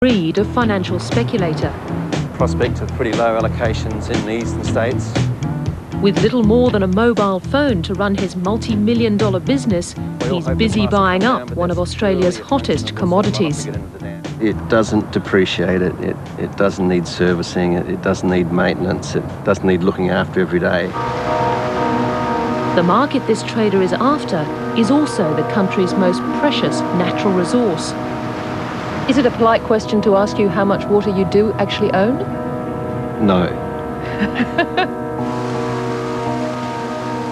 Reid, a financial speculator. Prospect of pretty low allocations in the eastern states. With little more than a mobile phone to run his multi-million-dollar business, he's busy buying up one of Australia's hottest commodities. It doesn't depreciate it doesn't need servicing, it doesn't need maintenance, it doesn't need looking after every day. The market this trader is after is also the country's most precious natural resource. Is it a polite question to ask you how much water you do actually own? No.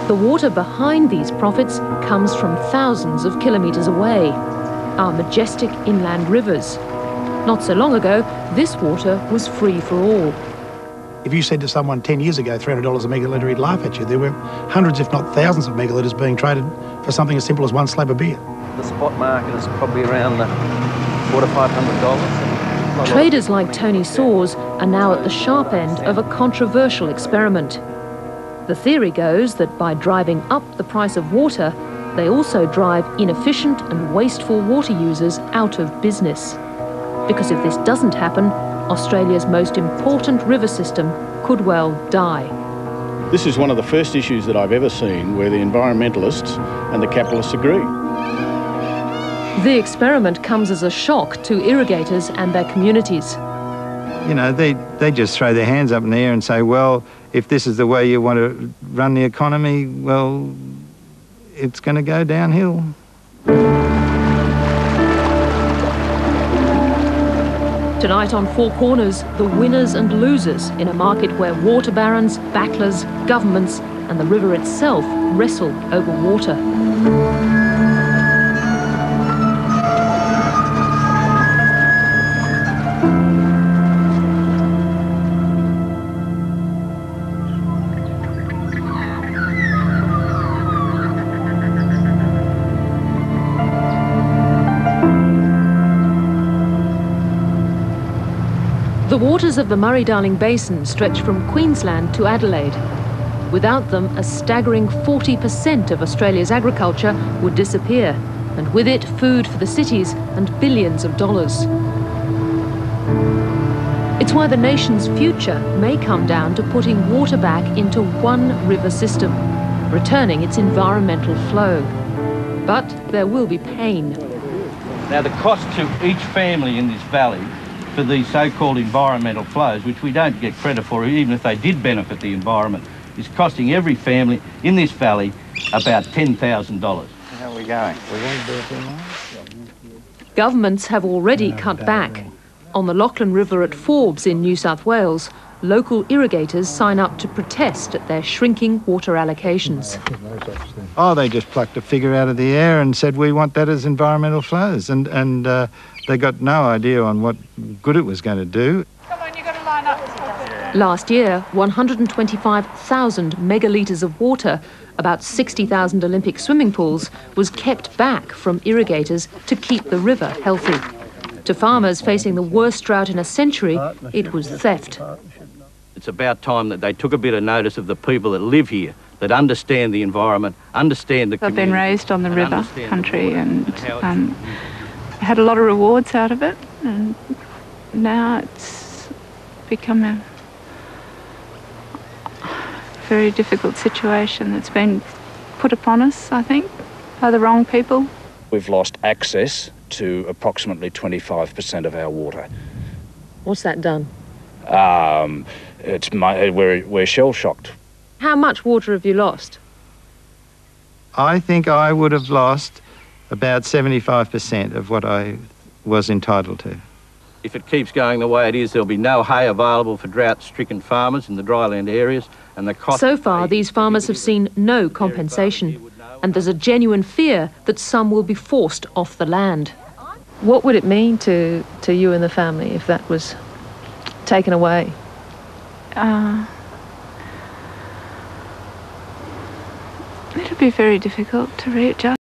The water behind these profits comes from thousands of kilometres away, our majestic inland rivers. Not so long ago, this water was free for all. If you said to someone 10 years ago $300 a megalitre, he'd laugh at you. There were hundreds, if not thousands, of megalitres being traded for something as simple as one slab of beer. The spot market is probably around the $400 to $500. Traders like Tony Soares are now at the sharp end of a controversial experiment. The theory goes that by driving up the price of water, they also drive inefficient and wasteful water users out of business. Because if this doesn't happen, Australia's most important river system could well die. This is one of the first issues that I've ever seen where the environmentalists and the capitalists agree. The experiment comes as a shock to irrigators and their communities. You know, they just throw their hands up in the air and say, well, if this is the way you want to run the economy, well, it's going to go downhill. Tonight on Four Corners, the winners and losers in a market where water barons, backlers, governments and the river itself wrestle over water. The waters of the Murray-Darling Basin stretch from Queensland to Adelaide. Without them, a staggering 40% of Australia's agriculture would disappear, and with it, food for the cities and billions of dollars. It's why the nation's future may come down to putting water back into one river system, returning its environmental flow. But there will be pain. Now, the cost to each family in this valley for these so-called environmental flows, which we don't get credit for, even if they did benefit the environment, is costing every family in this valley about $10,000. How are we going? Governments have already cut back. On the Lachlan River at Forbes in New South Wales, local irrigators sign up to protest at their shrinking water allocations. Oh, they just plucked a figure out of the air and said, we want that as environmental flows. And they got no idea on what good it was going to do. Come on, you've got to line up. Last year, 125,000 megalitres of water, about 60,000 Olympic swimming pools, was kept back from irrigators to keep the river healthy. To farmers facing the worst drought in a century, it was theft. It's about time that they took a bit of notice of the people that live here, that understand the environment, understand the community. I've been raised on the river country and had a lot of rewards out of it, and now it's become a very difficult situation that's been put upon us, I think, by the wrong people. We've lost access to approximately 25% of our water. What's that done? We're shell-shocked. How much water have you lost? I think I would have lost about 75% of what I was entitled to. If it keeps going the way it is, there'll be no hay available for drought-stricken farmers in the dryland areas, and the cost... So far, these farmers have seen no compensation, and there's a genuine fear that some will be forced off the land. What would it mean to you and the family if that was taken away? It'll be very difficult to readjust.